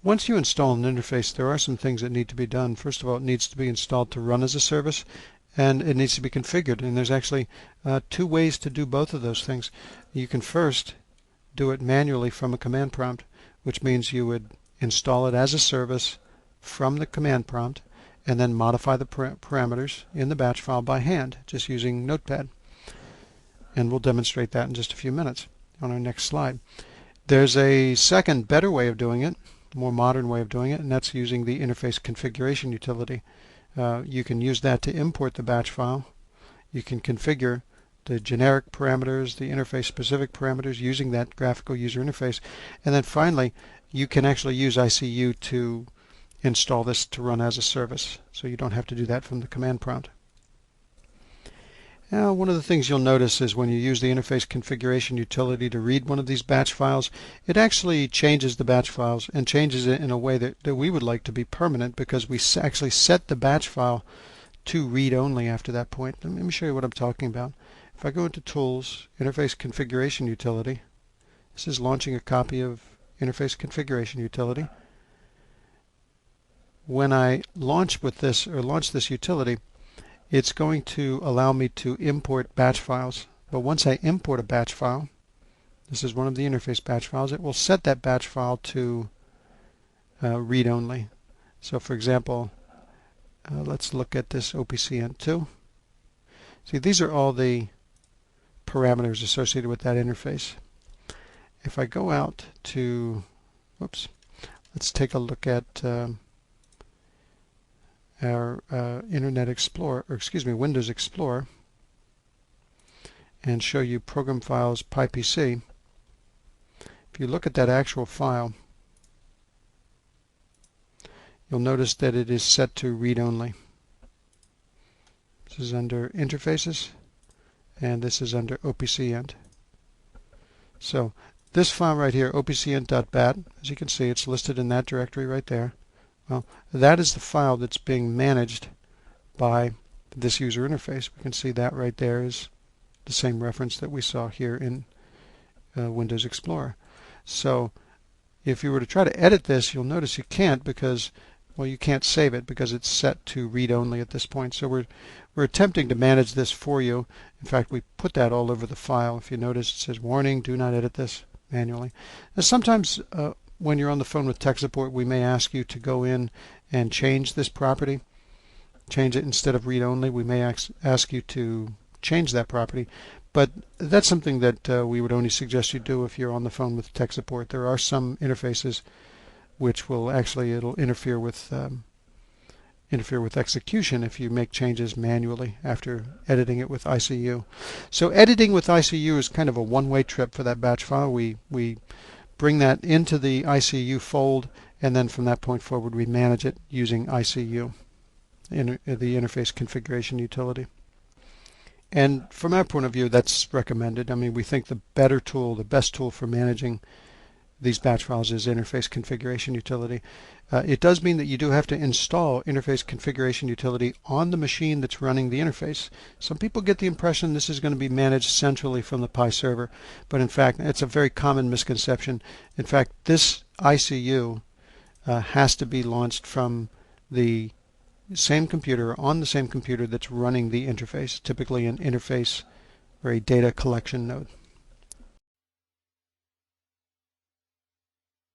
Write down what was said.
Once you install an interface, there are some things that need to be done. First of all, it needs to be installed to run as a service, and it needs to be configured. And there's actually two ways to do both of those things. You can first do it manually from a command prompt, which means you would install it as a service from the command prompt and then modify the parameters in the batch file by hand, just using Notepad. And we'll demonstrate that in just a few minutes on our next slide. There's a second, better way of doing it, more modern way of doing it, and that's using the interface configuration utility. You can use that to import the batch file. You can configure the generic parameters, the interface specific parameters using that graphical user interface. And then finally, you can actually use ICU to install this to run as a service. So you don't have to do that from the command prompt. Now, one of the things you'll notice is when you use the interface configuration utility to read one of these batch files, it actually changes the batch files and changes it in a way that we would like to be permanent, because we actually set the batch file to read only after that point. Let me show you what I'm talking about. If I go into Tools, Interface Configuration Utility, this is launching a copy of Interface Configuration Utility. When I launch with this, or launch this utility, it's going to allow me to import batch files. But once I import a batch file, this is one of the interface batch files, it will set that batch file to read only. So for example, let's look at this OPCN2. See, these are all the parameters associated with that interface. If I go out to, let's take a look at our Internet Explorer, or excuse me, Windows Explorer, and show you Program Files PyPC. If you look at that actual file, you'll notice that it is set to read only. This is under Interfaces, and this is under OPCN. So this file right here, opcn.bat, as you can see, it's listed in that directory right there. Well, that is the file that's being managed by this user interface. We can see that right there is the same reference that we saw here in Windows Explorer. So if you were to try to edit this, you'll notice you can't, because, well, you can't save it because it's set to read only at this point. So we're attempting to manage this for you. In fact, we put that all over the file. If you notice, it says, warning, do not edit this manually. Now, sometimes when you're on the phone with tech support, we may ask you to go in and change this property. Change it instead of read only. We may ask you to change that property. But that's something that we would only suggest you do if you're on the phone with tech support. There are some interfaces which will actually, it'll interfere with execution if you make changes manually after editing it with ICU. So editing with ICU is kind of a one-way trip for that batch file. We bring that into the ICU fold, and then from that point forward we manage it using ICU, the interface configuration utility. And from our point of view, that's recommended. I mean, we think the better tool, the best tool for managing these batch files is interface configuration utility. It does mean that you do have to install interface configuration utility on the machine that's running the interface. Some people get the impression this is going to be managed centrally from the Pi server, but in fact it's a very common misconception. In fact, this ICU has to be launched from the same computer, on the same computer that's running the interface, typically an interface or a data collection node.